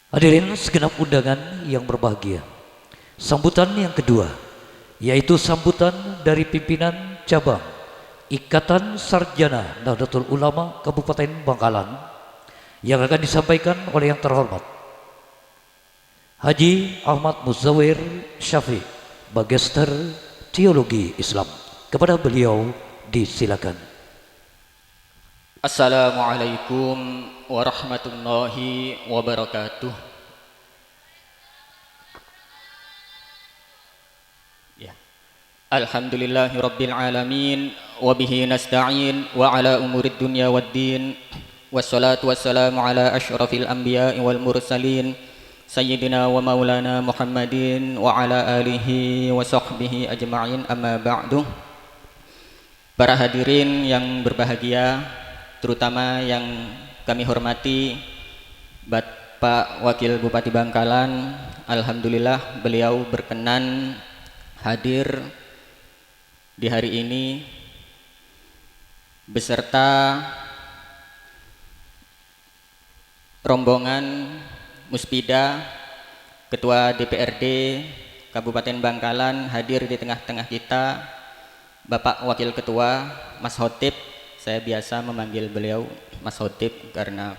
Hadirin segenap undangan yang berbahagia. Sambutan yang kedua yaitu sambutan dari pimpinan cabang Ikatan Sarjana Nahdlatul Ulama Kabupaten Bangkalan yang akan disampaikan oleh yang terhormat Haji Ahmad Muzawir Syafiq, Magister Teologi Islam. Kepada beliau disilakan. Assalamualaikum warahmatullahi wabarakatuh. Ya. Alhamdulillahi rabbil alamin wa bihi nasta'in wa ala umurid dunya waddin. Wassalatu wassalamu ala asyrafil anbiya'i wal mursalin sayyidina wa maulana Muhammadin wa ala alihi wa sahbihi ajma'in, amma ba'du. Para hadirin yang berbahagia, terutama yang kami hormati Bapak Wakil Bupati Bangkalan, alhamdulillah beliau berkenan hadir di hari ini beserta rombongan Muspida, Ketua DPRD Kabupaten Bangkalan hadir di tengah-tengah kita. Bapak Wakil Ketua Mas Hotib, saya biasa memanggil beliau Mas Hotib karena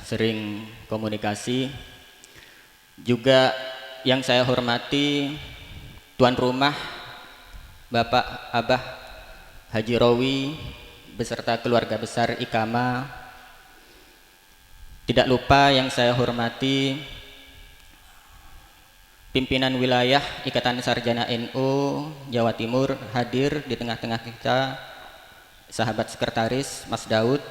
sering komunikasi. Juga yang saya hormati tuan rumah Bapak Abah Haji Rowi beserta keluarga besar Ikama. Tidak lupa yang saya hormati pimpinan wilayah Ikatan Sarjana NU Jawa Timur hadir di tengah-tengah kita, sahabat sekretaris Mas Daud,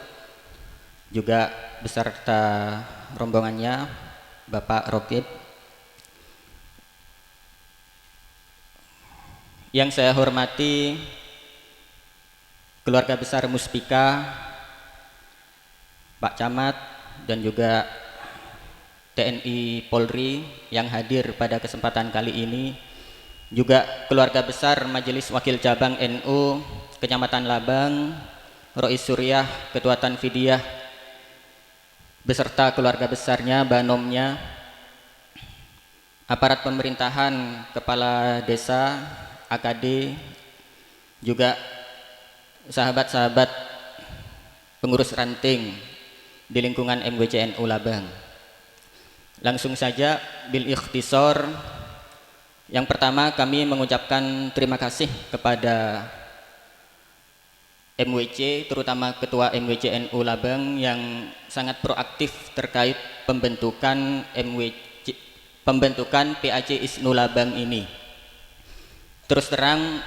juga beserta rombongannya Bapak Rokib. Yang saya hormati keluarga besar Muspika, Pak Camat, dan juga TNI Polri yang hadir pada kesempatan kali ini, juga keluarga besar Majelis Wakil Cabang NU Kecamatan Labang, Rois Suryah, Ketua Tanfidiyah, beserta keluarga besarnya, banomnya, aparat pemerintahan, kepala desa, AKD, juga sahabat-sahabat pengurus ranting di lingkungan MWCNU Labang. Langsung saja bil ikhtisor. Yang pertama, kami mengucapkan terima kasih kepada MWC, terutama Ketua MWCNU Labang yang sangat proaktif terkait pembentukan PAC ISNU Labang ini. Terus terang,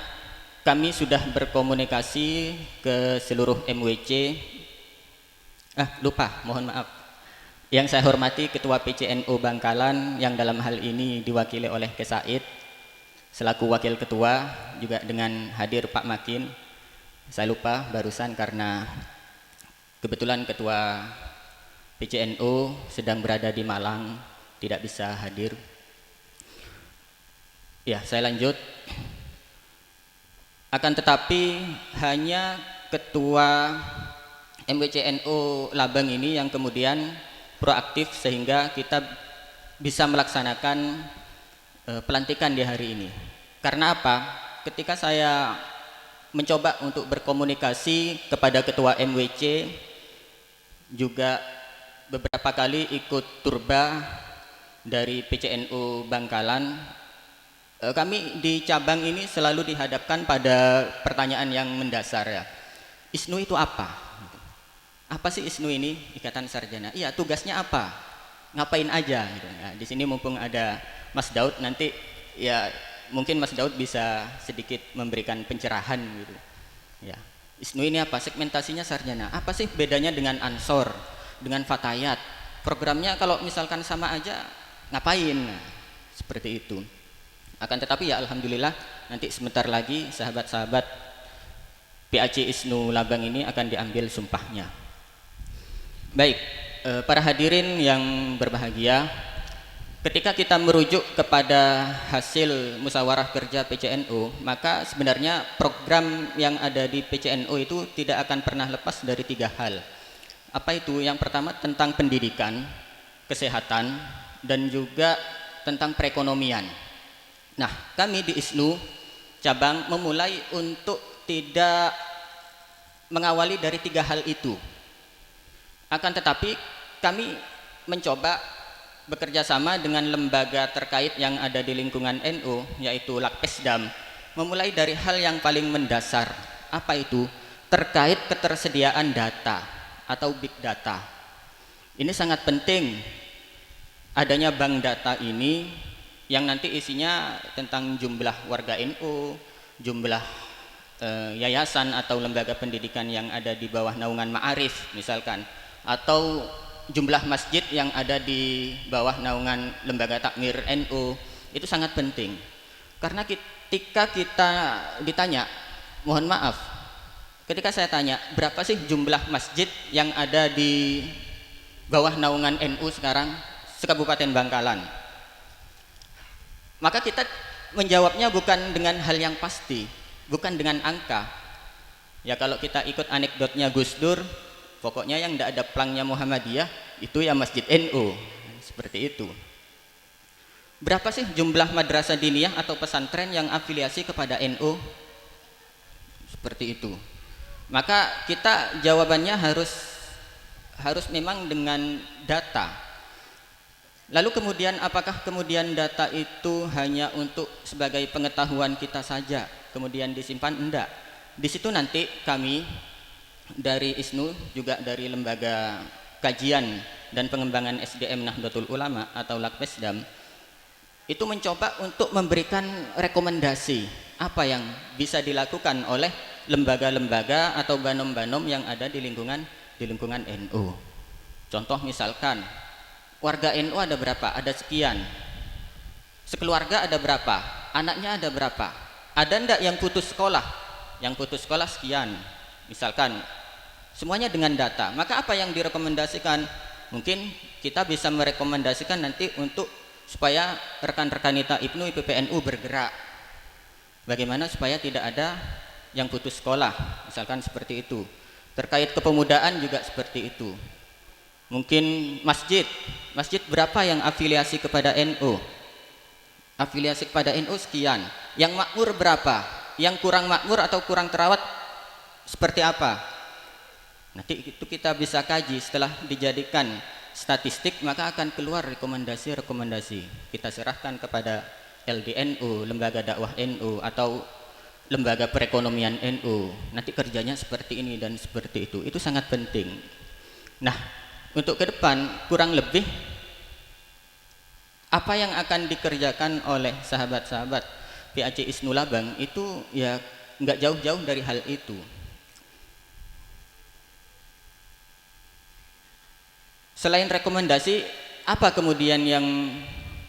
kami sudah berkomunikasi ke seluruh MWC. Mohon maaf. Yang saya hormati Ketua PCNU Bangkalan yang dalam hal ini diwakili oleh Kesaid selaku Wakil Ketua, juga dengan hadir Pak Makin. Saya lupa barusan karena kebetulan Ketua PCNU sedang berada di Malang, tidak bisa hadir. Ya, saya lanjut. Akan tetapi hanya Ketua MWCNU Labang ini yang kemudian proaktif sehingga kita bisa melaksanakan pelantikan di hari ini. Karena apa? Ketika saya mencoba untuk berkomunikasi kepada Ketua MWC, juga beberapa kali ikut turba dari PCNU Bangkalan, kami di cabang ini selalu dihadapkan pada pertanyaan yang mendasar, ya. ISNU itu apa? Apa sih ISNU ini? Ikatan Sarjana. Iya, tugasnya apa? Ngapain aja? Gitu. Nah, di sini mumpung ada Mas Daud, nanti ya mungkin Mas Daud bisa sedikit memberikan pencerahan gitu. Ya, ISNU ini apa? Segmentasinya sarjana. Apa sih bedanya dengan Ansor, dengan Fatayat? Programnya kalau misalkan sama aja, ngapain? Nah, seperti itu. Akan tetapi ya alhamdulillah nanti sebentar lagi sahabat-sahabat PAC ISNU Labang ini akan diambil sumpahnya. Baik, para hadirin yang berbahagia, ketika kita merujuk kepada hasil musyawarah kerja PCNU, maka sebenarnya program yang ada di PCNU itu tidak akan pernah lepas dari 3 hal. Apa itu? Yang pertama tentang pendidikan, kesehatan dan juga tentang perekonomian. Nah, kami di ISNU cabang memulai untuk tidak mengawali dari 3 hal itu. Akan tetapi kami mencoba bekerja sama dengan lembaga terkait yang ada di lingkungan NU, yaitu Lakpesdam, memulai dari hal yang paling mendasar. Apa itu? Terkait ketersediaan data atau big data. Ini sangat penting adanya bank data ini yang nanti isinya tentang jumlah warga NU, jumlah yayasan atau lembaga pendidikan yang ada di bawah naungan Ma'arif misalkan, atau jumlah masjid yang ada di bawah naungan lembaga takmir NU. Itu sangat penting karena ketika kita ditanya, mohon maaf, ketika saya tanya berapa sih jumlah masjid yang ada di bawah naungan NU sekarang sekabupaten Bangkalan, maka kita menjawabnya bukan dengan hal yang pasti, bukan dengan angka. Ya kalau kita ikut anekdotnya Gus Dur, pokoknya yang tidak ada pelangnya Muhammadiyah itu ya Masjid NU, seperti itu. Berapa sih jumlah madrasah diniyah atau pesantren yang afiliasi kepada NU? Seperti itu. Maka kita jawabannya harus memang dengan data. Lalu kemudian apakah kemudian data itu hanya untuk sebagai pengetahuan kita saja kemudian disimpan? Enggak. Di situ nanti kami dari ISNU juga dari lembaga kajian dan pengembangan SDM Nahdlatul Ulama atau Lakpesdam itu mencoba untuk memberikan rekomendasi apa yang bisa dilakukan oleh lembaga-lembaga atau banom-banom yang ada di lingkungan NU. Contoh misalkan warga NU ada berapa? Ada sekian. Sekeluarga ada berapa? Anaknya ada berapa? Ada ndak yang putus sekolah? Yang putus sekolah sekian. Misalkan semuanya dengan data. Maka apa yang direkomendasikan? Mungkin kita bisa merekomendasikan nanti untuk supaya rekan-rekan IPNU IPPNU bergerak. Bagaimana supaya tidak ada yang putus sekolah? Misalkan seperti itu. Terkait kepemudaan juga seperti itu. Mungkin masjid berapa yang afiliasi kepada NU? Afiliasi kepada NU sekian. Yang makmur berapa? Yang kurang makmur atau kurang terawat seperti apa? Nanti itu kita bisa kaji setelah dijadikan statistik, maka akan keluar rekomendasi-rekomendasi. Kita serahkan kepada LDNU, lembaga dakwah NU atau lembaga perekonomian NU. Nanti kerjanya seperti ini dan seperti itu. Itu sangat penting. Nah, untuk ke depan kurang lebih apa yang akan dikerjakan oleh sahabat-sahabat PAC ISNU Labang itu ya nggak jauh-jauh dari hal itu. Selain rekomendasi, apa kemudian yang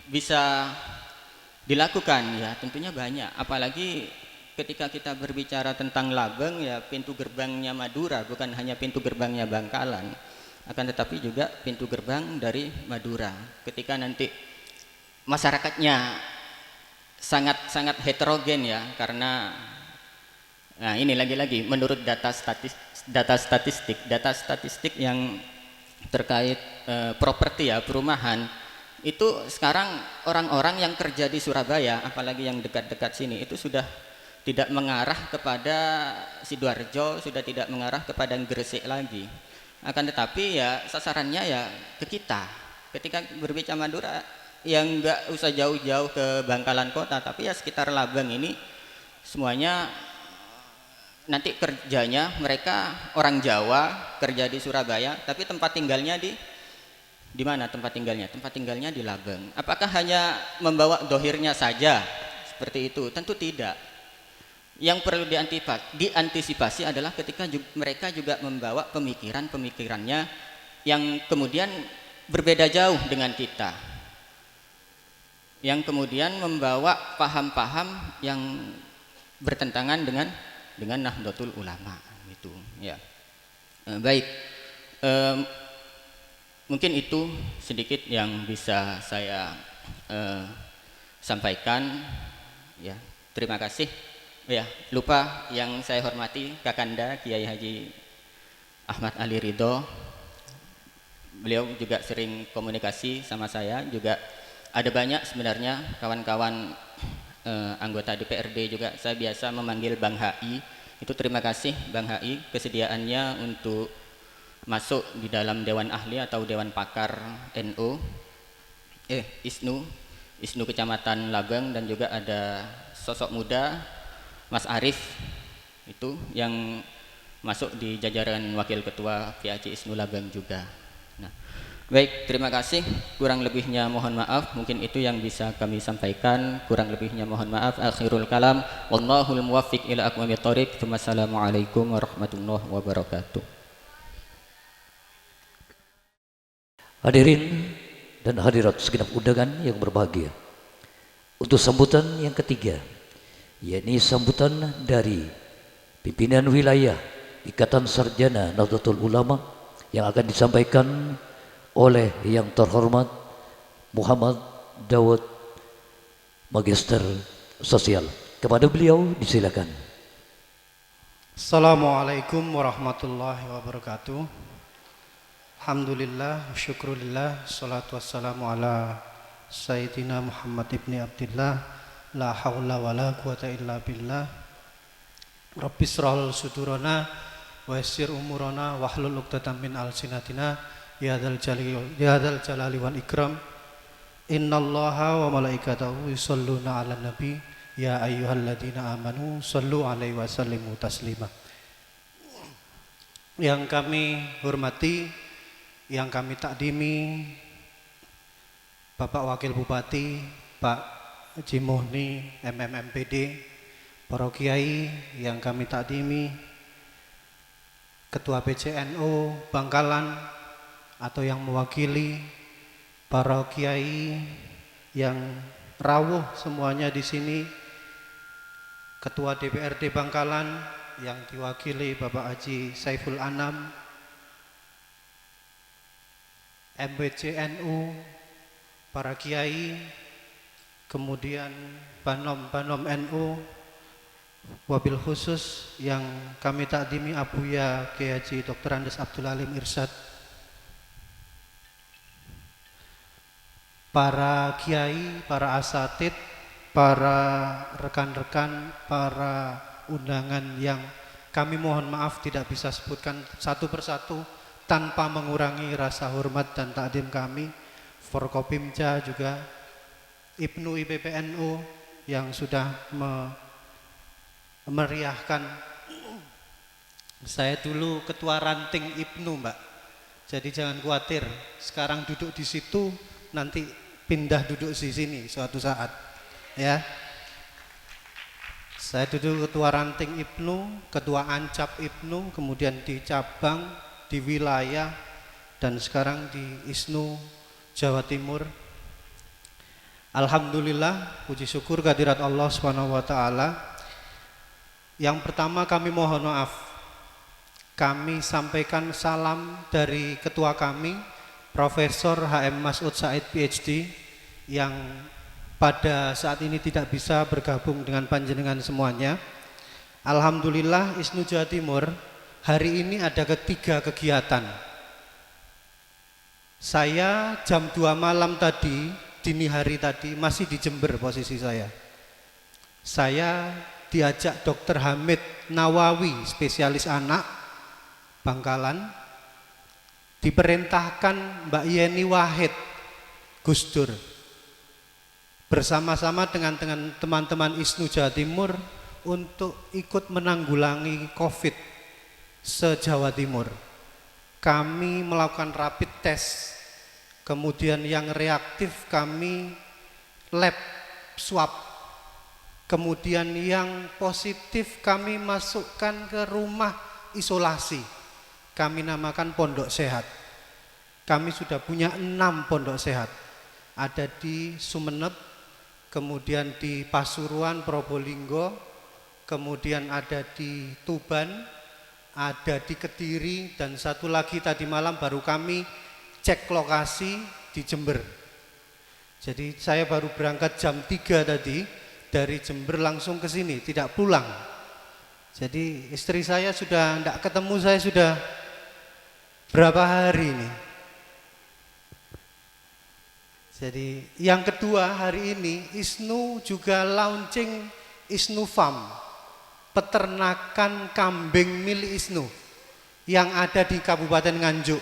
bisa dilakukan? Ya tentunya banyak, apalagi ketika kita berbicara tentang Labang, ya pintu gerbangnya Madura, bukan hanya pintu gerbangnya Bangkalan, akan tetapi juga pintu gerbang dari Madura. Ketika nanti masyarakatnya sangat heterogen ya, karena nah ini lagi-lagi menurut data statistik yang terkait properti ya, perumahan itu sekarang orang-orang yang kerja di Surabaya, apalagi yang dekat-dekat sini, itu sudah tidak mengarah kepada Sidoarjo, sudah tidak mengarah kepada Gresik lagi. Akan tetapi ya sasarannya ya ke kita. Ketika berbicara Madura, yang nggak usah jauh-jauh ke Bangkalan kota, tapi ya sekitar Labang ini semuanya nanti kerjanya mereka orang Jawa kerja di Surabaya, tapi tempat tinggalnya di mana tempat tinggalnya? Tempat tinggalnya di Labang. Apakah hanya membawa dohirnya saja seperti itu? Tentu tidak. Yang perlu diantisipasi adalah ketika mereka juga membawa pemikirannya yang kemudian berbeda jauh dengan kita, yang kemudian membawa paham-paham yang bertentangan dengan Nahdlatul Ulama itu ya. Baik, mungkin itu sedikit yang bisa saya sampaikan ya. Terima kasih ya. Lupa yang saya hormati Kakanda Kiai Haji Ahmad Ali Ridho beliau juga sering komunikasi sama saya, juga ada banyak sebenarnya kawan-kawan anggota DPRD juga saya biasa memanggil Bang HI. Itu terima kasih Bang HI kesediaannya untuk masuk di dalam Dewan Ahli atau Dewan Pakar NU, ISNU Kecamatan Labang, dan juga ada sosok muda Mas Arif itu yang masuk di jajaran Wakil Ketua PAC ISNU Labang juga. Nah, baik, terima kasih. Kurang lebihnya mohon maaf. Mungkin itu yang bisa kami sampaikan. Kurang lebihnya mohon maaf. Akhirul kalam. Wallahul muwaffiq ila aqwamit thoriq. Wassalamualaikum warahmatullahi wabarakatuh. Hadirin dan hadirat segenap undangan yang berbahagia. Untuk sambutan yang ketiga, yakni sambutan dari pimpinan wilayah Ikatan Sarjana Nahdlatul Ulama yang akan disampaikan oleh yang terhormat Muhammad Dawud, Magister Sosial. Kepada beliau disilakan. Assalamualaikum warahmatullahi wabarakatuh. Alhamdulillah, syukurillah, salatu wassalamu ala Sayyidina Muhammad ibni Abdillah. La hawla wa la quwata illa billah. Rabbis shrah sudurana wa yassir umurana wahlul 'uqdatam min alsinatina ya dzal jalali wal ikram. Innallaha wa malaikatahu yusholluna 'alan nabi ya ayyuhalladzina amanu shollu 'alaihi wa sallimu taslima. Yang kami hormati, yang kami takdimi, Bapak Wakil Bupati, Pak Haji Muhni, MMMPD, para kiai yang kami takdimi, Ketua PCNU Bangkalan atau yang mewakili, para kiai yang rawuh semuanya di sini, Ketua DPRD Bangkalan yang diwakili Bapak Haji Saiful Anam, MBCNU, para kiai, kemudian Banom NU, wabil khusus yang kami takdimi Abuya Kiai Haji Dr. Andes Abdul Halim Irsyad, para kiai, para asatid, para rekan-rekan, para undangan yang kami mohon maaf tidak bisa sebutkan satu persatu tanpa mengurangi rasa hormat dan takdim kami. Forkopimja juga, Ibnu IPPNU yang sudah memeriahkan. Saya dulu ketua ranting Ibnu, Mbak. Jadi jangan khawatir, sekarang duduk di situ, nanti pindah duduk di sini suatu saat. Ya. Saya duduk ketua ranting Ibnu, ketua Ancap Ibnu, kemudian di cabang, di wilayah, dan sekarang di ISNU Jawa Timur. Alhamdulillah, puji syukur kehadirat Allah Subhanahu wa taala. Yang pertama kami mohon maaf. Kami sampaikan salam dari ketua kami, Profesor HM Mas'ud Said PhD, yang pada saat ini tidak bisa bergabung dengan panjenengan semuanya. Alhamdulillah, ISNU Jawa Timur hari ini ada ketiga kegiatan. Saya jam 2 malam tadi, dini hari tadi, masih di Jember posisi saya. Saya diajak Dr. Hamid Nawawi, spesialis anak, Bangkalan, diperintahkan Mbak Yeni Wahid, Gus Dur, bersama-sama dengan teman-teman ISNU Jawa Timur untuk ikut menanggulangi COVID se-Jawa Timur. Kami melakukan rapid test, kemudian yang reaktif kami lab swab, kemudian yang positif kami masukkan ke rumah isolasi, kami namakan pondok sehat. Kami sudah punya 6 pondok sehat, ada di Sumeneb, kemudian di Pasuruan, Probolinggo, kemudian ada di Tuban, ada di Kediri, dan satu lagi tadi malam baru kami cek lokasi di Jember. Jadi saya baru berangkat jam 3 tadi dari Jember langsung ke sini, tidak pulang. Jadi istri saya sudah tidak ketemu, saya sudah berapa hari ini. Jadi yang kedua, hari ini ISNU juga launching ISNU Farm, peternakan kambing milik ISNU yang ada di Kabupaten Nganjuk.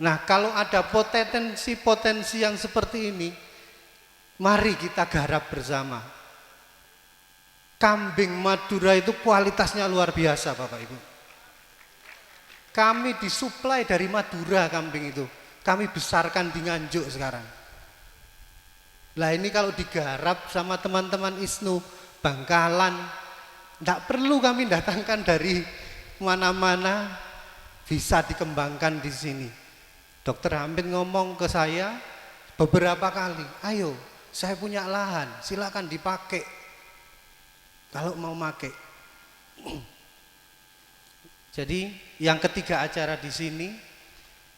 Nah, kalau ada potensi-potensi yang seperti ini, mari kita garap bersama. Kambing Madura itu kualitasnya luar biasa, Bapak Ibu. Kami disuplai dari Madura kambing itu. Kami besarkan di Nganjuk sekarang. Lah ini kalau digarap sama teman-teman ISNU Bangkalan, tidak perlu kami datangkan dari mana-mana, bisa dikembangkan di sini. Dokter Hamid ngomong ke saya beberapa kali, ayo saya punya lahan, silakan dipakai kalau mau pakai. Jadi yang ketiga acara di sini.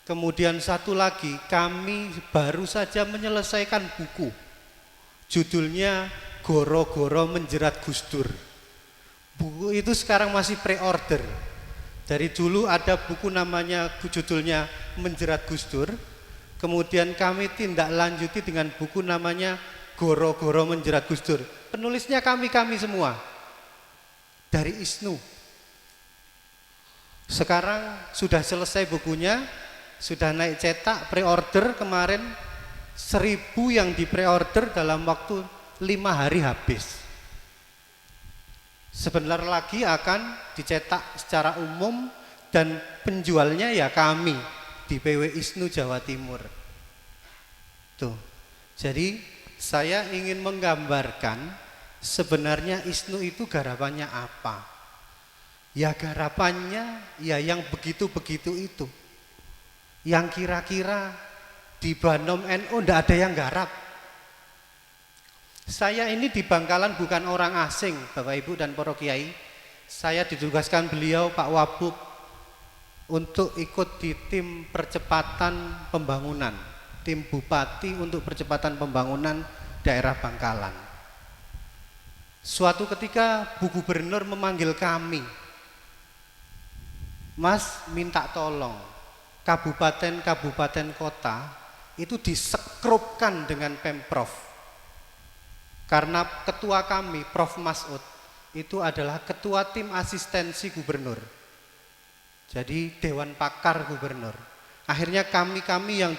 Kemudian satu lagi, kami baru saja menyelesaikan buku. Judulnya Goro-Goro Menjerat Gus Dur. Buku itu sekarang masih pre-order. Dari dulu ada buku namanya, judulnya Menjerat Gus Dur. Kemudian kami tindak lanjuti dengan buku namanya Goro-Goro Menjerat Gus Dur. Penulisnya kami semua dari ISNU. Sekarang sudah selesai bukunya, sudah naik cetak, pre-order kemarin 1000 yang di pre-order dalam waktu 5 hari habis. Sebentar lagi akan dicetak secara umum dan penjualnya ya kami di PW ISNU Jawa Timur. Tuh. Jadi saya ingin menggambarkan sebenarnya ISNU itu garapannya apa? Ya garapannya ya yang begitu-begitu itu. Yang kira-kira di Banom NU ndak ada yang garap. Saya ini di Bangkalan bukan orang asing, Bapak Ibu dan para kiai. Saya ditugaskan beliau Pak Wabub untuk ikut di tim percepatan pembangunan, tim bupati untuk percepatan pembangunan daerah Bangkalan. Suatu ketika Bu Gubernur memanggil kami, Mas minta tolong kabupaten-kabupaten kota itu disekrupkan dengan Pemprov. Karena ketua kami, Prof. Masud, itu adalah ketua tim asistensi gubernur. Jadi Dewan Pakar Gubernur. Akhirnya kami yang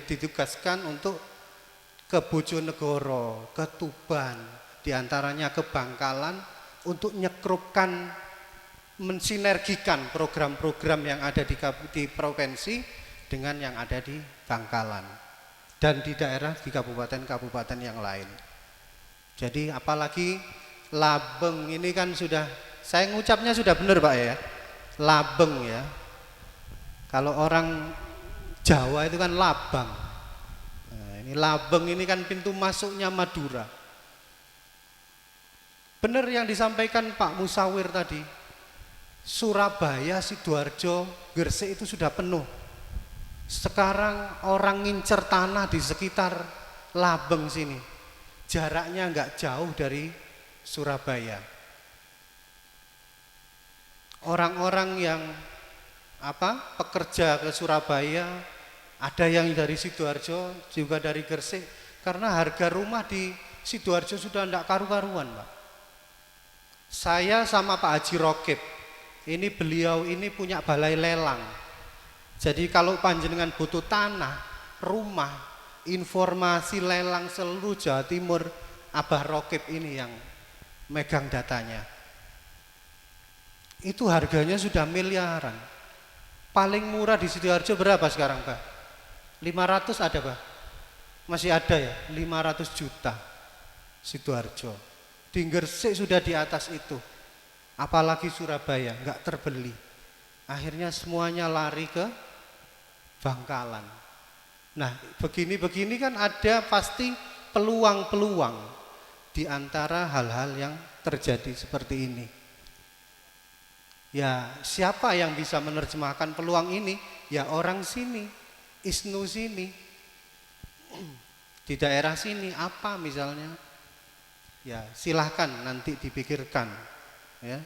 ditugaskan untuk ke Bojonegoro, ke Tuban, diantaranya ke Bangkalan, untuk nyekrupkan, mensinergikan program-program yang ada di provinsi dengan yang ada di Bangkalan dan di daerah di kabupaten-kabupaten yang lain. Jadi apalagi Labeng ini kan sudah, saya ngucapnya sudah benar Pak ya, Labeng ya. Kalau orang Jawa itu kan Labang. Nah, ini Labeng ini kan pintu masuknya Madura. Benar yang disampaikan Pak Musawir tadi. Surabaya, Sidoarjo, Gresik itu sudah penuh. Sekarang orang ngincer tanah di sekitar Labeng sini. Jaraknya enggak jauh dari Surabaya. Orang-orang yang pekerja ke Surabaya, ada yang dari Sidoarjo, juga dari Gresik, karena harga rumah di Sidoarjo sudah enggak karu-karuan, Pak. Saya sama Pak Haji Rokib, ini beliau ini punya balai lelang. Jadi kalau panjenengan butuh tanah, rumah, informasi lelang seluruh Jawa Timur, Abah Rokib ini yang megang datanya. Itu harganya sudah miliaran. Paling murah di Sidoarjo berapa sekarang, Pak? 500 ada, Pak? Masih ada ya? 500 juta Sidoarjo. Di Gresik sudah di atas itu. Apalagi Surabaya, enggak terbeli. Akhirnya semuanya lari ke Bangkalan. Nah, begini-begini kan ada pasti peluang-peluang di antara hal-hal yang terjadi seperti ini. Ya, siapa yang bisa menerjemahkan peluang ini? Ya orang sini, ISNU sini. Di daerah sini apa misalnya? Ya, silahkan nanti dipikirkan. Ya,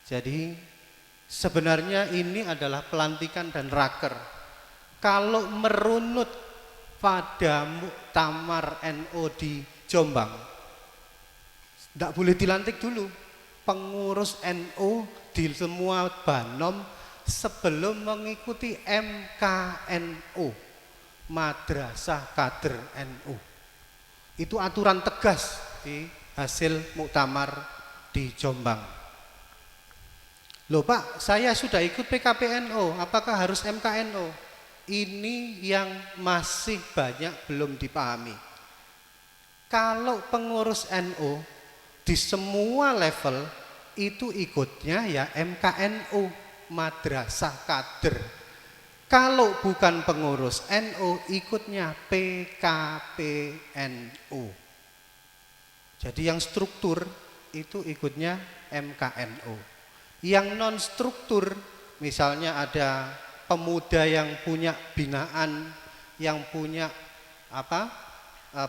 jadi sebenarnya ini adalah pelantikan dan raker. Kalau merunut pada muktamar NU di Jombang, tidak boleh dilantik dulu pengurus NU di semua Banom sebelum mengikuti MKNU, Madrasah Kader NU. Itu aturan tegas di hasil muktamar di Jombang. Loh Pak, saya sudah ikut PKPNU, apakah harus MKNU? Ini yang masih banyak belum dipahami. Kalau pengurus NU di semua level itu ikutnya ya MKNU, Madrasah Kader. Kalau bukan pengurus NU ikutnya PKPNU. Jadi yang struktur itu ikutnya MKNU. Yang non struktur misalnya ada pemuda yang punya binaan, yang punya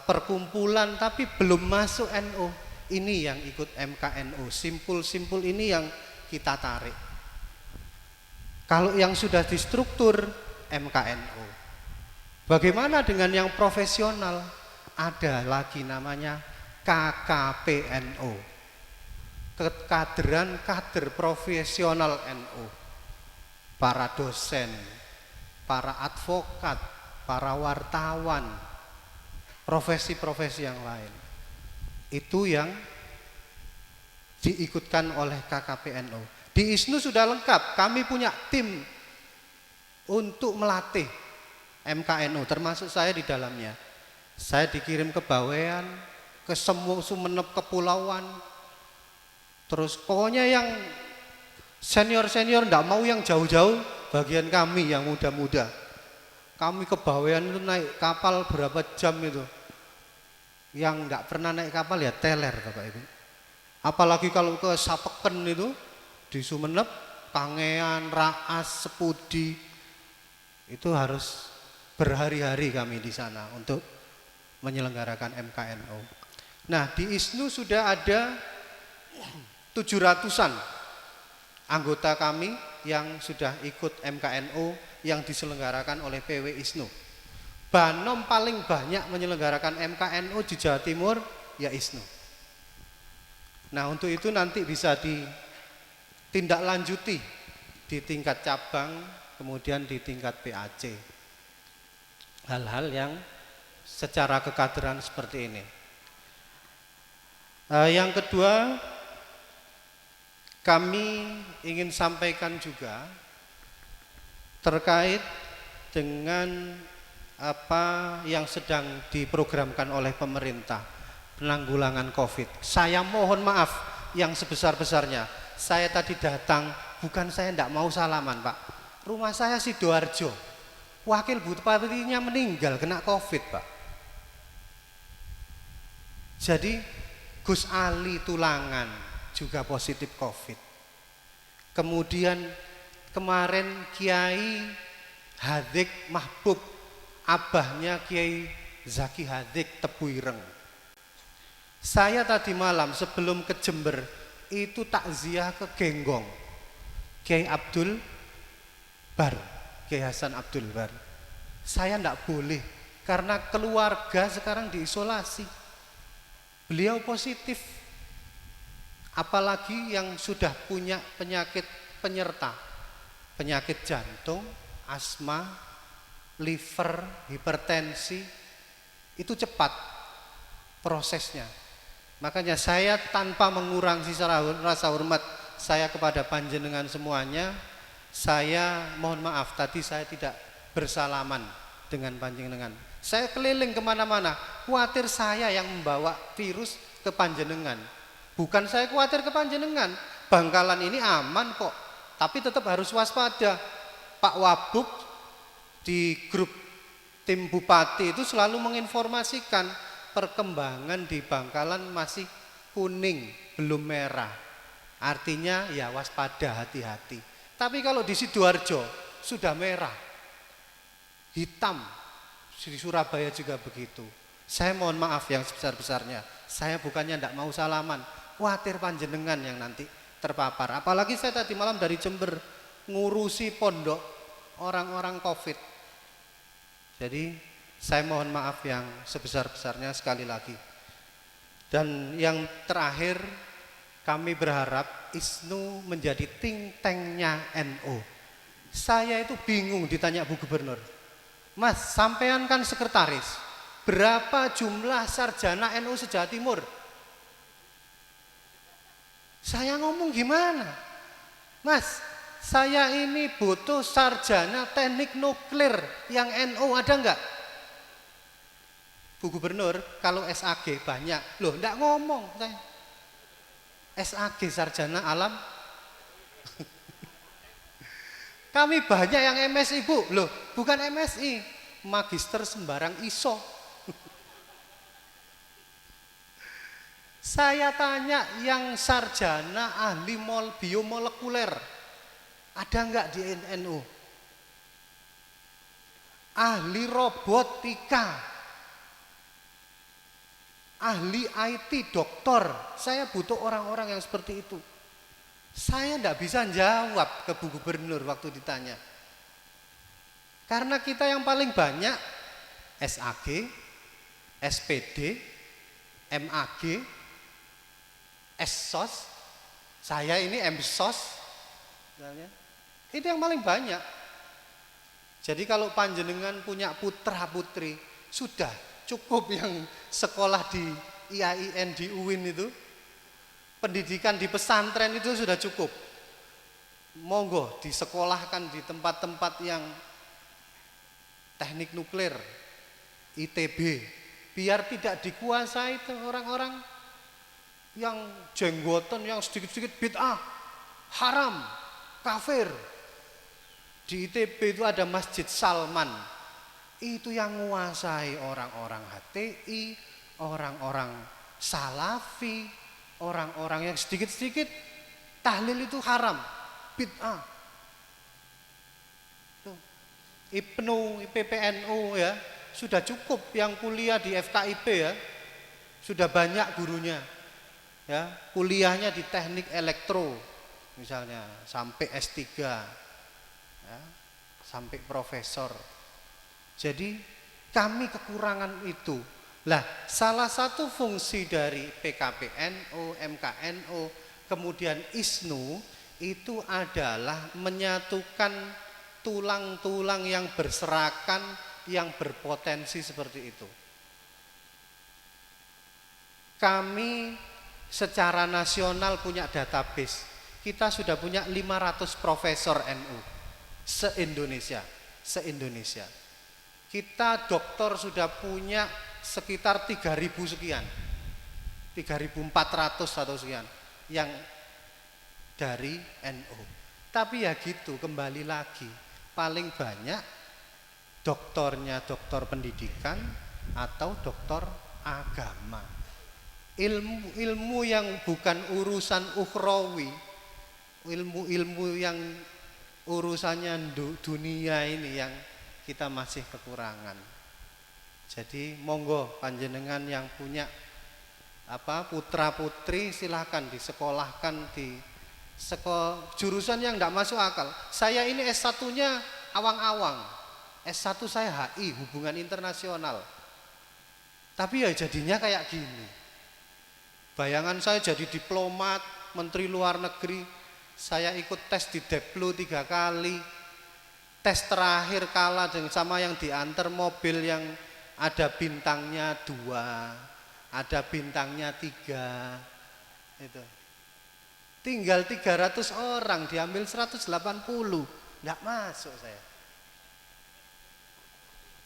perkumpulan tapi belum masuk NU, ini yang ikut MKNU. Simpul-simpul ini yang kita tarik. Kalau yang sudah distruktur MKNU. Bagaimana dengan yang profesional? Ada lagi namanya KKPNU, kekaderan kader profesional NU. Para dosen, para advokat, para wartawan, profesi-profesi yang lain. Itu yang diikutkan oleh KKPNU. Di ISNU sudah lengkap, kami punya tim untuk melatih MKNU, termasuk saya di dalamnya. Saya dikirim ke Bawean, ke semua Sumenep Kepulauan. Terus pokoknya yang senior-senior enggak mau yang jauh-jauh, bagian kami yang muda-muda. Kami ke Bawean itu naik kapal berapa jam itu. Yang enggak pernah naik kapal ya teler Bapak Ibu. Apalagi kalau ke Sapeken itu di Sumenep, Kangean, Raas, Sepudi, itu harus berhari-hari kami di sana untuk menyelenggarakan MKNU. Nah di ISNU sudah ada 700-an anggota kami yang sudah ikut MKNU yang diselenggarakan oleh PW ISNU. Banom paling banyak menyelenggarakan MKNU di Jawa Timur ya ISNU. Nah untuk itu nanti bisa ditindaklanjuti di tingkat cabang, kemudian di tingkat PAC. Hal-hal yang secara kekaderan seperti ini. Yang kedua, kami ingin sampaikan juga terkait dengan apa yang sedang diprogramkan oleh pemerintah, penanggulangan COVID. Saya mohon maaf yang sebesar-besarnya. Saya tadi datang, bukan saya tidak mau salaman Pak. Rumah saya Sidoarjo, wakil bupatinya meninggal kena COVID Pak. Jadi Gus Ali Tulangan juga positif COVID. Kemudian kemarin Kiai Hadik Mahbub, abahnya Kiai Zaki Hadik Tebuireng. Saya tadi malam sebelum ke Jember itu takziah ke Genggong, Kiai Abdul Bar, Kiai Hasan Abdul Bar. Saya tidak boleh karena keluarga sekarang diisolasi. Beliau positif, apalagi yang sudah punya penyakit penyerta, penyakit jantung, asma, liver, hipertensi, itu cepat prosesnya. Makanya saya tanpa mengurangi rasa hormat saya kepada panjenengan semuanya, saya mohon maaf tadi saya tidak bersalaman dengan panjenengan. Saya keliling kemana-mana, khawatir saya yang membawa virus ke panjenengan. Bukan saya khawatir ke panjenengan, Bangkalan ini aman kok, tapi tetap harus waspada. Pak Wabuk di grup tim bupati itu selalu menginformasikan perkembangan di Bangkalan masih kuning, belum merah. Artinya ya waspada, hati-hati. Tapi kalau di Sidoarjo sudah merah, hitam, di Surabaya juga begitu. Saya mohon maaf yang sebesar-besarnya. Saya bukannya tidak mau salaman, khawatir panjenengan yang nanti terpapar. Apalagi saya tadi malam dari Jember ngurusi pondok orang-orang COVID. Jadi Saya mohon maaf yang sebesar-besarnya sekali lagi. Dan yang terakhir, kami berharap ISNU menjadi think tank-nya NU. Saya itu bingung ditanya Bu Gubernur, Mas, sampean kan sekretaris, berapa jumlah sarjana NU se-Jawa Timur? Saya ngomong gimana? Mas, saya ini butuh sarjana teknik nuklir yang NU, ada enggak? Bu Gubernur, kalau SAG banyak. Loh, enggak ngomong saya. SAG sarjana alam. Kami banyak yang MSI, Bu. Loh, bukan MSI, magister sembarang ISO. Saya tanya yang sarjana ahli biomolekuler, ada enggak di NU? Ahli robotika, ahli IT, doktor. Saya butuh orang-orang yang seperti itu. Saya enggak bisa jawab ke Bu Gubernur waktu ditanya. Karena kita yang paling banyak SAG, SPD, MAG, SSOS, saya ini MSOS, itu yang paling banyak. Jadi kalau panjenengan punya putra putri, sudah cukup yang sekolah di IAIN, di UIN itu, pendidikan di pesantren itu sudah cukup. Monggo disekolahkan di tempat-tempat yang teknik nuklir, ITB, biar tidak dikuasai itu orang-orang yang jenggotan, yang sedikit-sedikit bid'ah, haram, kafir. Di ITB itu ada Masjid Salman, itu yang menguasai orang-orang HTI, orang-orang Salafi, orang-orang yang sedikit-sedikit tahlil itu haram, bid'ah. IPNU, IPPNU ya, sudah cukup yang kuliah di FKIP ya, sudah banyak gurunya. Ya, kuliahnya di teknik elektro misalnya sampai S3 ya, sampai profesor. Jadi kami kekurangan itu. Lah, salah satu fungsi dari PKPNU, MKNU, kemudian ISNU itu adalah menyatukan tulang-tulang yang berserakan, yang berpotensi seperti itu. Kami secara nasional punya database. Kita sudah punya 500 profesor NU se-Indonesia. Kita doktor sudah punya sekitar 3.000 sekian. 3.400 atau sekian yang dari NU. Tapi ya gitu, kembali lagi, paling banyak doktornya doktor pendidikan atau doktor agama. Ilmu yang bukan urusan ukhrawi, ilmu yang urusannya dunia ini yang kita masih kekurangan. Jadi monggo panjenengan yang punya putra putri silahkan disekolahkan di jurusan yang tidak masuk akal. Saya ini S1-nya awang-awang, S1 saya HI, hubungan internasional, tapi ya jadinya kayak gini. Bayangan saya jadi diplomat, menteri luar negeri. Saya ikut tes di Deplu 3 kali. Tes terakhir kalah dengan sama yang diantar mobil yang ada bintangnya 2, ada bintangnya 3. Itu. Tinggal 300 orang, diambil 180. Enggak masuk saya.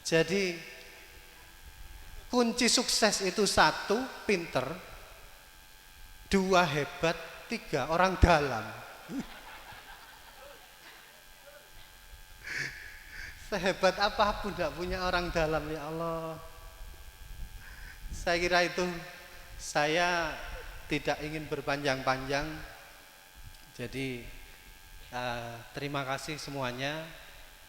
Jadi kunci sukses itu 1, pinter, 2, hebat, 3, orang dalam. Sehebat apapun tidak punya orang dalam, ya Allah. Saya kira itu, saya tidak ingin berpanjang-panjang. Jadi terima kasih semuanya.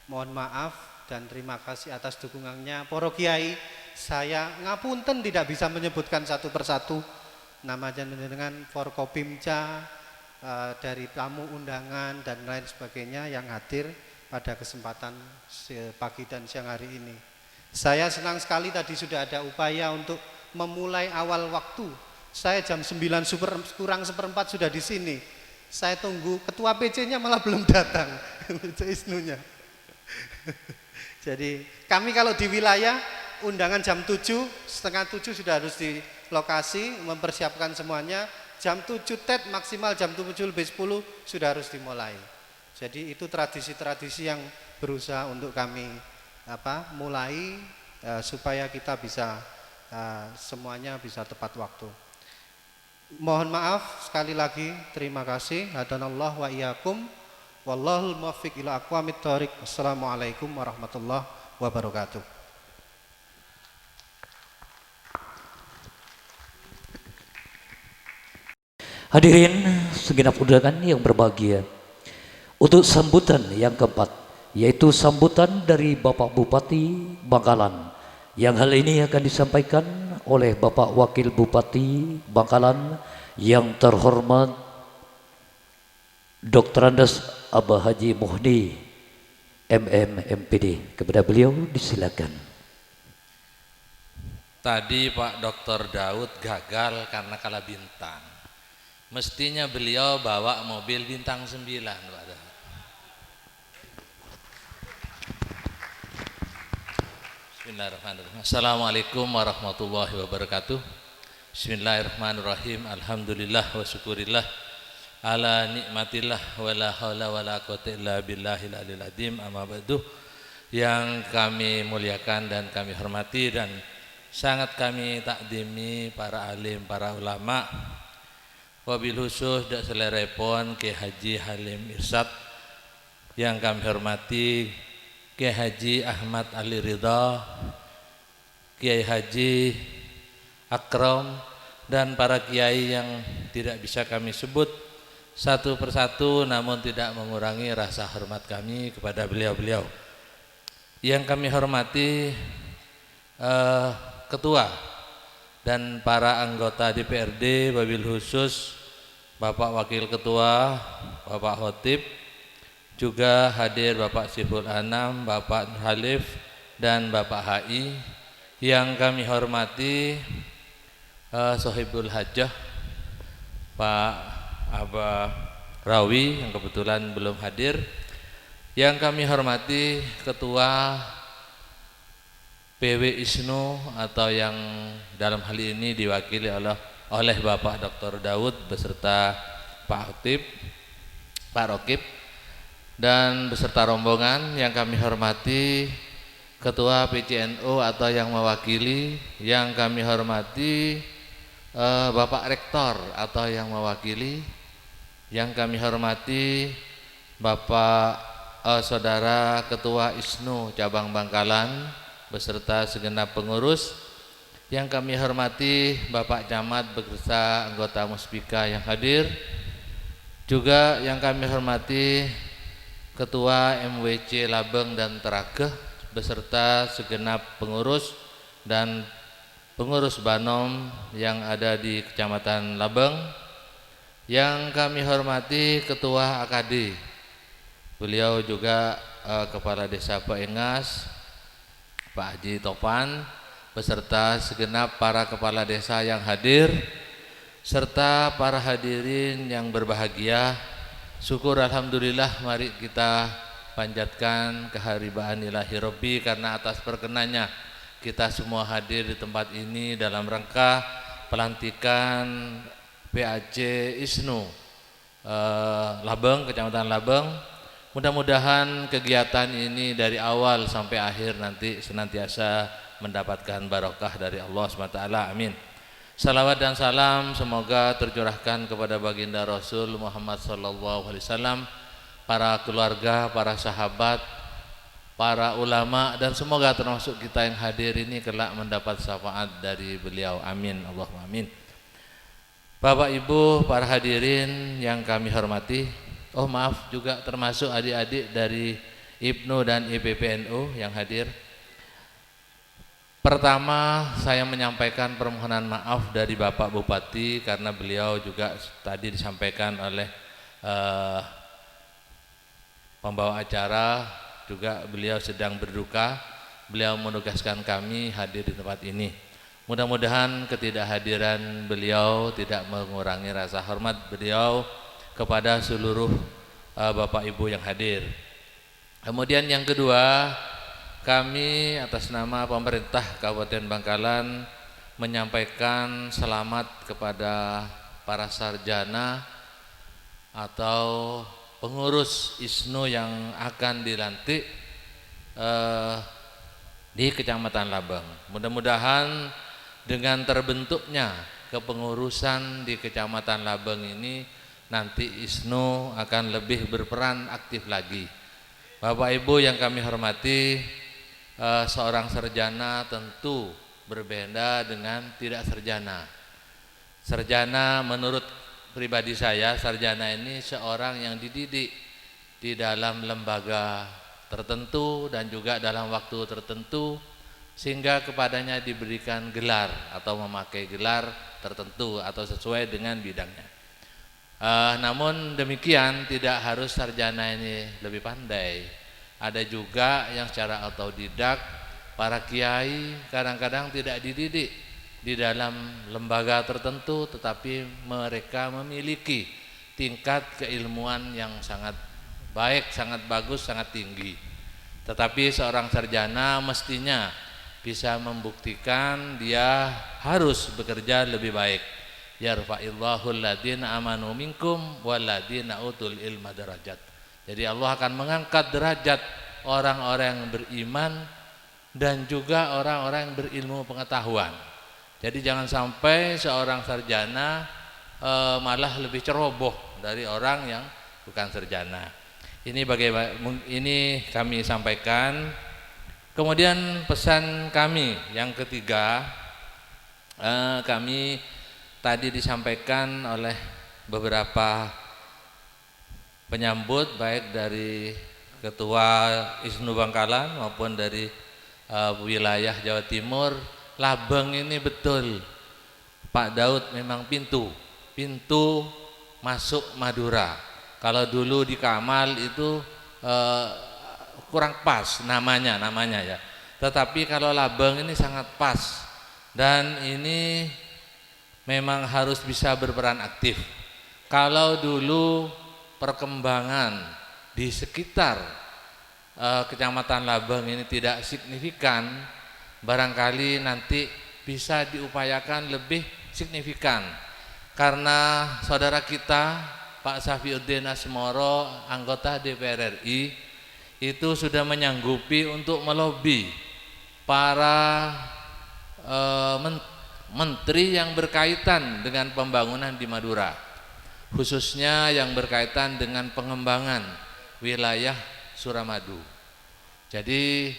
Mohon maaf dan terima kasih atas dukungannya. Para kiai, saya ngapunten tidak bisa menyebutkan satu persatu nama jenengan, Forkopimca, dari tamu undangan dan lain sebagainya yang hadir pada kesempatan pagi dan siang hari ini. Saya senang sekali tadi sudah ada upaya untuk memulai awal waktu. Saya jam 9 kurang seperempat sudah di sini. Saya tunggu ketua PC-nya malah belum datang. Isnunya. Jadi kami kalau di wilayah undangan jam 7, setengah 7 sudah harus di lokasi mempersiapkan semuanya. Jam 7 TET maksimal jam 7 lebih 10 sudah harus dimulai. Jadi itu tradisi-tradisi yang berusaha untuk kami mulai supaya kita bisa semuanya bisa tepat waktu. Mohon maaf sekali lagi, terima kasih. Hadanallah wa iyyakum wallahul muwaffiq ila aqwamit thoriq. Assalamualaikum warahmatullahi wabarakatuh. Hadirin segenap undangan yang berbahagia, untuk sambutan yang keempat, yaitu sambutan dari Bapak Bupati Bangkalan, yang hal ini akan disampaikan oleh Bapak Wakil Bupati Bangkalan yang terhormat Dr. Andes Abah Haji Muhdi MM MPD. Kepada beliau disilakan. Tadi Pak Dr. Daud gagal karena kalah bintang. Mestinya beliau bawa mobil bintang 9, Pak Daud. Bismillahirrahmanirrahim. Assalamualaikum warahmatullahi wabarakatuh. Bismillahirrahmanirrahim. Alhamdulillah wa syukurillah ala nikmatillah wa la haula wa la quwwata illa billahil aliyil azim. Amma ba'du. Yang kami muliakan dan kami hormati dan sangat kami takdimi para alim, para ulama, wabil khusus dak selerepon Kiai Haji Halim Irsad yang kami hormati, Kiai Haji Ahmad Ali Ridha, Kiai Haji Akram, dan para kiai yang tidak bisa kami sebut satu persatu, namun tidak mengurangi rasa hormat kami kepada beliau-beliau. Yang kami hormati ketua dan para anggota DPRD, wabil khusus Bapak Wakil Ketua, Bapak Khotib, juga hadir Bapak Siful Anam, Bapak Halif, dan Bapak HI. Yang kami hormati Sohibul Hajah Pak Abah Rawi yang kebetulan belum hadir. Yang kami hormati Ketua PW ISNU atau yang dalam hal ini diwakili oleh Bapak Dr. Daud beserta Pak Khotib, Pak Rokib, dan beserta rombongan. Yang kami hormati Ketua PCNU atau yang mewakili. Yang kami hormati Bapak Rektor atau yang mewakili. Yang kami hormati Bapak Saudara Ketua ISNU Cabang Bangkalan beserta segenap pengurus. Yang kami hormati Bapak Camat beserta anggota Muspika yang hadir. Juga yang kami hormati Ketua MWC Labeng dan Terageh beserta segenap pengurus dan pengurus Banom yang ada di Kecamatan Labeng. Yang kami hormati Ketua AKD, beliau juga Kepala Desa Paengas Pak Haji Topan beserta segenap para kepala desa yang hadir, serta para hadirin yang berbahagia. Syukur alhamdulillah, mari kita panjatkan keharibaan ilahi Rabbi karena atas perkenannya kita semua hadir di tempat ini dalam rangka pelantikan PAC ISNU Labeng, Kecamatan Labeng. Mudah-mudahan kegiatan ini dari awal sampai akhir nanti senantiasa mendapatkan barokah dari Allah SWT. Amin. Salawat dan salam semoga tercurahkan kepada baginda Rasul Muhammad SAW, para keluarga, para sahabat, para ulama, dan semoga termasuk kita yang hadir ini kelak mendapat syafaat dari beliau. Amin. Allahumma amin. Bapak Ibu, para hadirin yang kami hormati, maaf juga termasuk adik-adik dari IPNU dan IPPNU yang hadir. Pertama, saya menyampaikan permohonan maaf dari Bapak Bupati karena beliau juga tadi disampaikan oleh pembawa acara, juga beliau sedang berduka. beliau menugaskan kami hadir di tempat ini. Mudah-mudahan ketidakhadiran beliau tidak mengurangi rasa hormat beliau kepada seluruh Bapak Ibu yang hadir. Kemudian yang kedua, kami atas nama pemerintah Kabupaten Bangkalan menyampaikan selamat kepada para sarjana atau pengurus ISNU yang akan dilantik di Kecamatan Labang. Mudah-mudahan dengan terbentuknya kepengurusan di Kecamatan Labang ini nanti ISNU akan lebih berperan aktif lagi. Bapak Ibu yang kami hormati, seorang sarjana tentu berbeda dengan tidak sarjana. Sarjana menurut pribadi saya, sarjana ini seorang yang dididik di dalam lembaga tertentu dan juga dalam waktu tertentu, sehingga kepadanya diberikan gelar atau memakai gelar tertentu atau sesuai dengan bidangnya. Namun demikian tidak harus sarjana ini lebih pandai. Ada juga yang secara otodidak, para kiai kadang-kadang tidak dididik di dalam lembaga tertentu, tetapi mereka memiliki tingkat keilmuan yang sangat baik, sangat bagus, sangat tinggi. Tetapi seorang sarjana mestinya bisa membuktikan dia harus bekerja lebih baik. Yarfa'illahu alladziina amanu minkum walladziina utul ilma darajat. Jadi Allah akan mengangkat derajat orang-orang yang beriman dan juga orang-orang yang berilmu pengetahuan. Jadi jangan sampai seorang sarjana malah lebih ceroboh dari orang yang bukan sarjana. Ini kami sampaikan. Kemudian pesan kami yang ketiga, kami tadi disampaikan oleh beberapa penyambut baik dari Ketua ISNU Bangkalan maupun dari wilayah Jawa Timur. Labang ini betul Pak Daud memang pintu masuk Madura. Kalau dulu di Kamal itu kurang pas namanya ya. Tetapi kalau Labang ini sangat pas dan ini memang harus bisa berperan aktif. Kalau dulu perkembangan di sekitar Kecamatan Labang ini tidak signifikan, barangkali nanti bisa diupayakan lebih signifikan. Karena saudara kita Pak Safiuddin Asmoro, anggota DPR RI, itu sudah menyanggupi untuk melobi para menteri yang berkaitan dengan pembangunan di Madura, khususnya yang berkaitan dengan pengembangan wilayah Suramadu. Jadi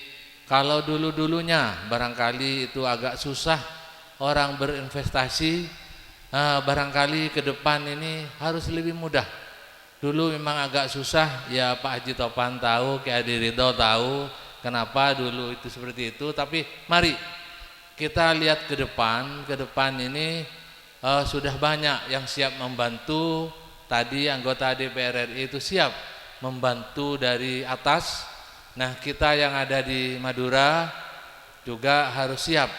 kalau dulu-dulunya barangkali itu agak susah orang berinvestasi, barangkali ke depan ini harus lebih mudah. Dulu memang agak susah, ya Pak Haji Topan tahu, Ki Adi Ridho tahu kenapa dulu itu seperti itu. Tapi mari kita lihat ke depan ini sudah banyak yang siap membantu. Tadi anggota DPR RI itu siap membantu dari atas. Nah, kita yang ada di Madura juga harus siap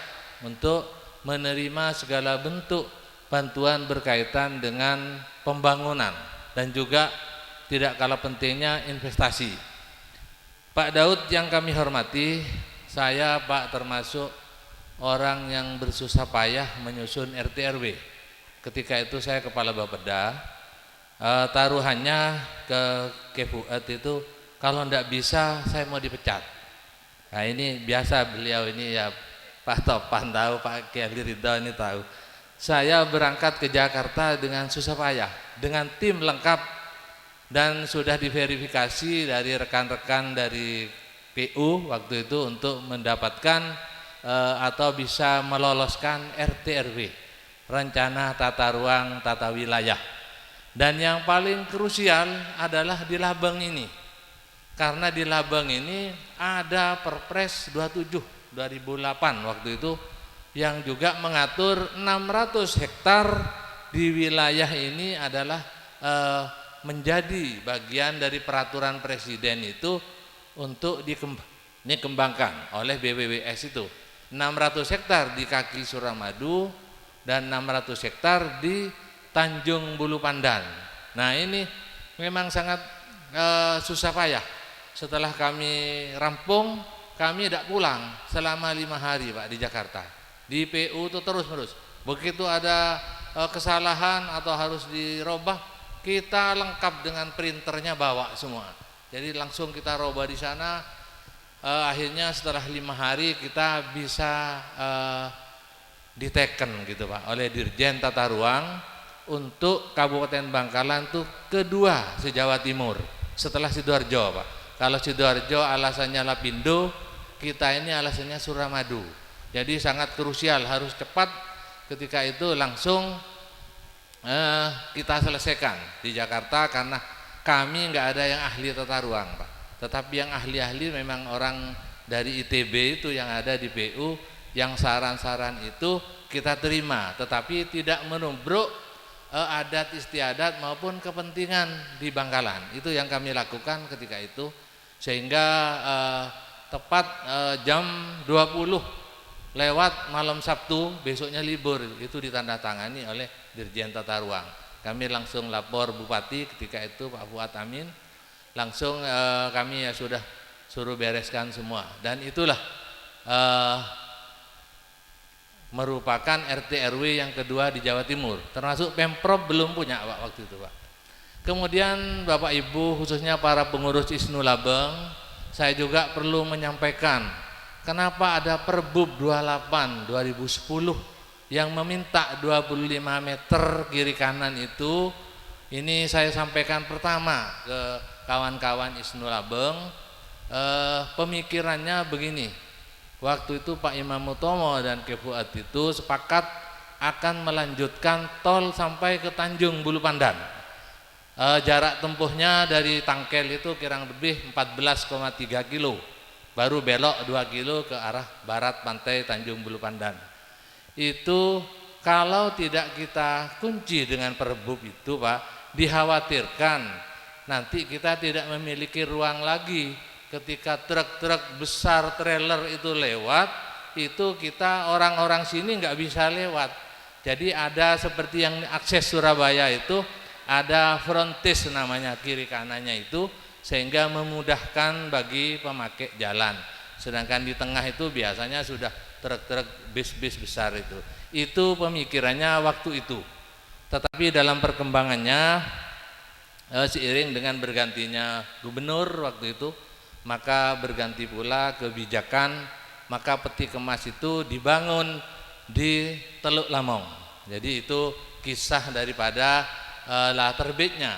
untuk menerima segala bentuk bantuan berkaitan dengan pembangunan dan juga tidak kalah pentingnya investasi. Pak Daud yang kami hormati, saya Pak termasuk orang yang bersusah payah menyusun RT RW. Ketika itu saya kepala Bapeda, taruhannya ke Kefuat itu kalau tidak bisa saya mau dipecat. Nah ini biasa beliau ini ya, Pak Topan tahu, Pak Kiai Ridho ini tahu. Saya berangkat ke Jakarta dengan susah payah, dengan tim lengkap dan sudah diverifikasi dari rekan-rekan dari PU waktu itu untuk mendapatkan atau bisa meloloskan RT RW, rencana tata ruang tata wilayah. Dan yang paling krusial adalah di Labang ini, karena di Labang ini ada Perpres 27 2008 waktu itu yang juga mengatur 600 hektar di wilayah ini adalah menjadi bagian dari peraturan presiden itu untuk ini kembangkan oleh BWWS itu 600 hektar di kaki Suramadu dan 600 hektar di Tanjung Bulu Pandan. Nah ini memang sangat susah payah. Setelah kami rampung, kami tidak pulang selama 5 hari Pak di Jakarta. Di PU itu terus-menerus. Begitu ada kesalahan atau harus dirobah, kita lengkap dengan printernya bawa semua. Jadi langsung kita robah di sana. Akhirnya setelah 5 hari kita bisa diteken gitu Pak oleh Dirjen Tata Ruang untuk Kabupaten Bangkalan itu kedua se-Jawa Timur setelah Sidoarjo Pak. Kalau Sidoarjo alasannya Lapindo, kita ini alasannya Suramadu. Jadi sangat krusial, harus cepat. Ketika itu langsung kita selesaikan di Jakarta karena kami nggak ada yang ahli tata ruang Pak. Tetapi yang ahli-ahli memang orang dari ITB itu yang ada di PU, yang saran-saran itu kita terima, tetapi tidak menubruk adat istiadat maupun kepentingan di Bangkalan. Itu yang kami lakukan ketika itu, sehingga tepat jam 20 lewat malam Sabtu, besoknya libur, itu ditandatangani oleh Dirjen Tata Ruang. Kami langsung lapor Bupati ketika itu Pak Fuad Amin, langsung kami ya sudah suruh bereskan semua. Dan itulah merupakan RT RW yang kedua di Jawa Timur, termasuk Pemprov belum punya Pak waktu itu Pak. Kemudian Bapak Ibu khususnya para pengurus ISNU Labeng, saya juga perlu menyampaikan kenapa ada Perbub 28 2010 yang meminta 25 meter kiri kanan itu. Ini saya sampaikan pertama ke kawan-kawan ISNU Labeng. Pemikirannya begini, waktu itu Pak Imam Utomo dan Kefuat itu sepakat akan melanjutkan tol sampai ke Tanjung Bulu Pandan. Jarak tempuhnya dari Tangkel itu kurang lebih 14,3 kilo, baru belok 2 kilo ke arah barat pantai Tanjung Bulu Pandan. Itu kalau tidak kita kunci dengan Perbub itu Pak, dikhawatirkan nanti kita tidak memiliki ruang lagi. Ketika truk-truk besar trailer itu lewat, itu kita orang-orang sini nggak bisa lewat. Jadi ada seperti yang akses Surabaya itu ada frontis namanya, kiri kanannya itu, sehingga memudahkan bagi pemakai jalan. Sedangkan di tengah itu biasanya sudah truk-truk bis-bis besar itu. Itu pemikirannya waktu itu. Tetapi dalam perkembangannya seiring dengan bergantinya gubernur waktu itu, maka berganti pula kebijakan, maka peti kemas itu dibangun di Teluk Lamong. Jadi itu kisah daripada terbitnya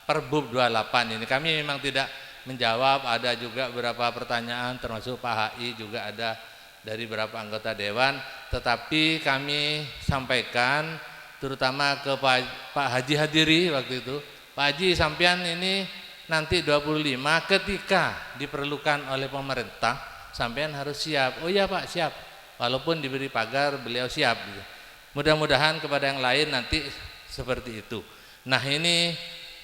Perbub 28 ini. Kami memang tidak menjawab, ada juga beberapa pertanyaan termasuk Pak HI juga ada dari beberapa anggota dewan, tetapi kami sampaikan terutama ke Pak Haji Hadiri waktu itu, Pak Haji sampean ini nanti 25 ketika diperlukan oleh pemerintah sampean harus siap. Oh iya Pak, siap. Walaupun diberi pagar beliau siap gitu. Mudah-mudahan kepada yang lain nanti seperti itu. Nah ini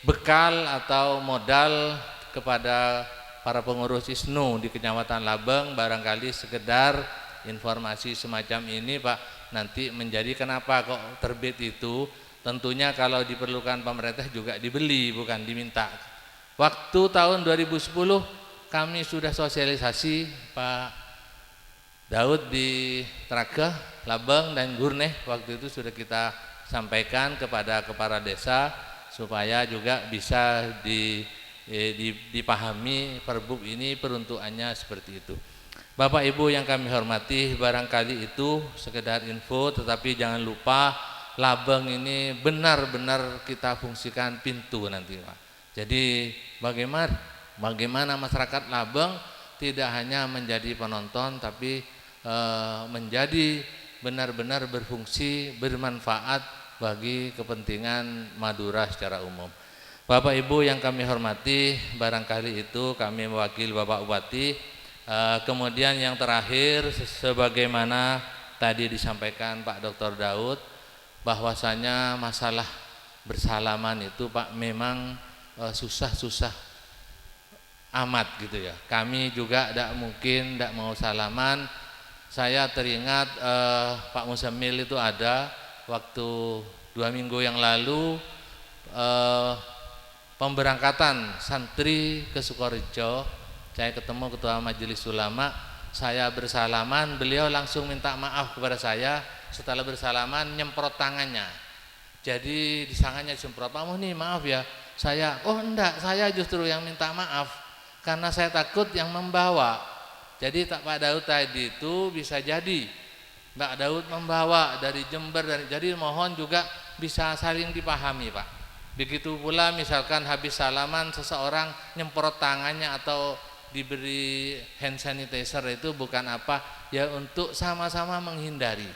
bekal atau modal kepada para pengurus ISNU di Kecamatan Labeng, barangkali sekedar informasi semacam ini Pak, nanti menjadi kenapa kok terbit itu, tentunya kalau diperlukan pemerintah juga dibeli bukan diminta. Waktu tahun 2010 kami sudah sosialisasi Pak Daud di Tragah, Labeng dan Gurneh, waktu itu sudah kita sampaikan kepada kepala desa supaya juga bisa dipahami Perbub ini peruntukannya seperti itu. Bapak Ibu yang kami hormati, barangkali itu sekedar info, tetapi jangan lupa Labeng ini benar-benar kita fungsikan pintu nanti Pak. Jadi bagaimana masyarakat Labeng tidak hanya menjadi penonton tapi menjadi benar-benar berfungsi, bermanfaat bagi kepentingan Madura secara umum. Bapak Ibu yang kami hormati, barangkali itu kami mewakili Bapak Bupati. Kemudian yang terakhir, sebagaimana tadi disampaikan Pak Dr. Daud, bahwasanya masalah bersalaman itu Pak memang susah-susah amat gitu ya. Kami juga tidak mungkin tidak mau salaman. Saya teringat Pak Muzammil itu ada waktu 2 minggu yang lalu pemberangkatan santri ke Sukorejo. Saya ketemu ketua majelis ulama, saya bersalaman, beliau langsung minta maaf kepada saya. Setelah bersalaman nyemprot tangannya. Jadi di tangannya disemprot, "Pak Muhni, maaf ya, saya." "Oh enggak, saya justru yang minta maaf karena saya takut yang membawa." Jadi Pak Daud tadi itu bisa jadi Mbak Daud membawa dari Jember, jadi mohon juga bisa saling dipahami, Pak. Begitu pula misalkan habis salaman seseorang nyemprot tangannya atau diberi hand sanitizer, itu bukan apa ya, untuk sama-sama menghindari.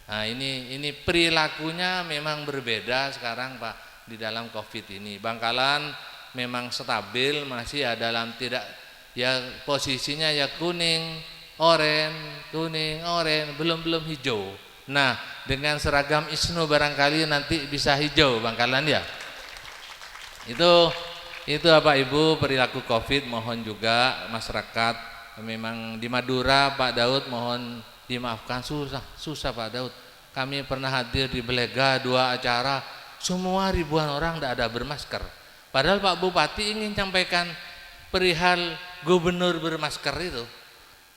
Nah ini perilakunya memang berbeda sekarang, Pak, di dalam Covid ini. Bangkalan memang stabil, masih ada dalam tidak ya posisinya ya kuning, oranye, belum hijau. Nah dengan seragam ISNU barangkali nanti bisa hijau Bangkalan ya. Itu Bapak Ibu perilaku Covid. Mohon juga masyarakat memang di Madura, Pak Daud, mohon dimaafkan, susah Pak Daud. Kami pernah hadir di Belega 2 acara, semua ribuan orang tidak ada bermasker. Padahal Pak Bupati ingin sampaikan perihal gubernur bermasker itu.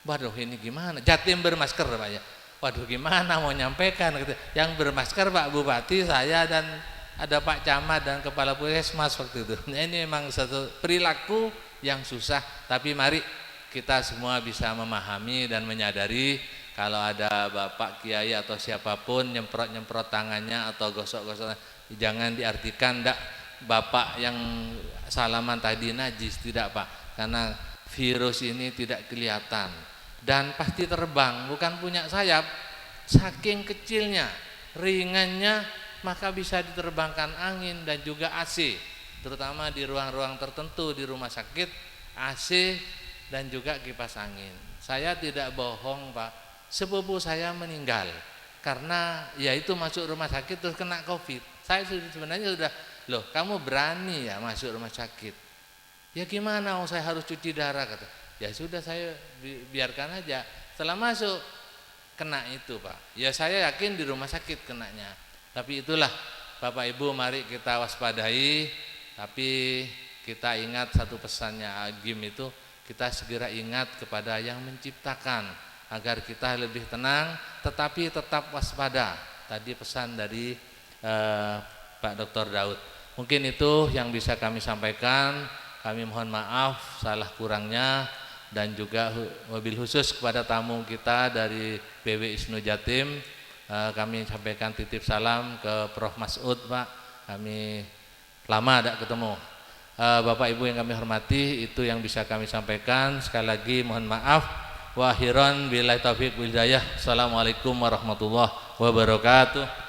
Waduh ini gimana? Jatim bermasker Pak ya. Waduh gimana mau nyampaikan gitu. Yang bermasker Pak Bupati, saya, dan ada Pak Camat dan Kepala Puskesmas waktu itu. Nah, ini memang satu perilaku yang susah, tapi mari kita semua bisa memahami dan menyadari kalau ada Bapak Kiai atau siapapun nyemprot tangannya atau gosok-gosok, jangan diartikan ndak Bapak yang salaman tadi najis, tidak Pak, karena virus ini tidak kelihatan dan pasti terbang, bukan punya sayap. Saking kecilnya, ringannya, maka bisa diterbangkan angin dan juga AC, terutama di ruang-ruang tertentu di rumah sakit, AC dan juga kipas angin. Saya tidak bohong Pak, sepupu saya meninggal karena ya itu masuk rumah sakit terus kena Covid. Saya sebenarnya sudah, "Loh kamu berani ya masuk rumah sakit?" "Ya gimana, saya harus cuci darah," kata. Ya sudah, saya biarkan aja. Setelah masuk kena itu Pak, ya saya yakin di rumah sakit kenanya. Tapi itulah Bapak Ibu, mari kita waspadai. Tapi kita ingat satu pesannya Agim itu, kita segera ingat kepada yang menciptakan agar kita lebih tenang tetapi tetap waspada. Tadi pesan dari Pak Dr. Daud. Mungkin itu yang bisa kami sampaikan. Kami mohon maaf salah kurangnya, dan juga mobil khusus kepada tamu kita dari BW ISNU Jatim. Kami sampaikan titip salam ke Prof Mas'ud Pak. Kami lama tidak ketemu. Bapak Ibu yang kami hormati, itu yang bisa kami sampaikan. Sekali lagi mohon maaf. Wa akhiran billahi taufiq wal hidayah. Assalamualaikum warahmatullahi wabarakatuh.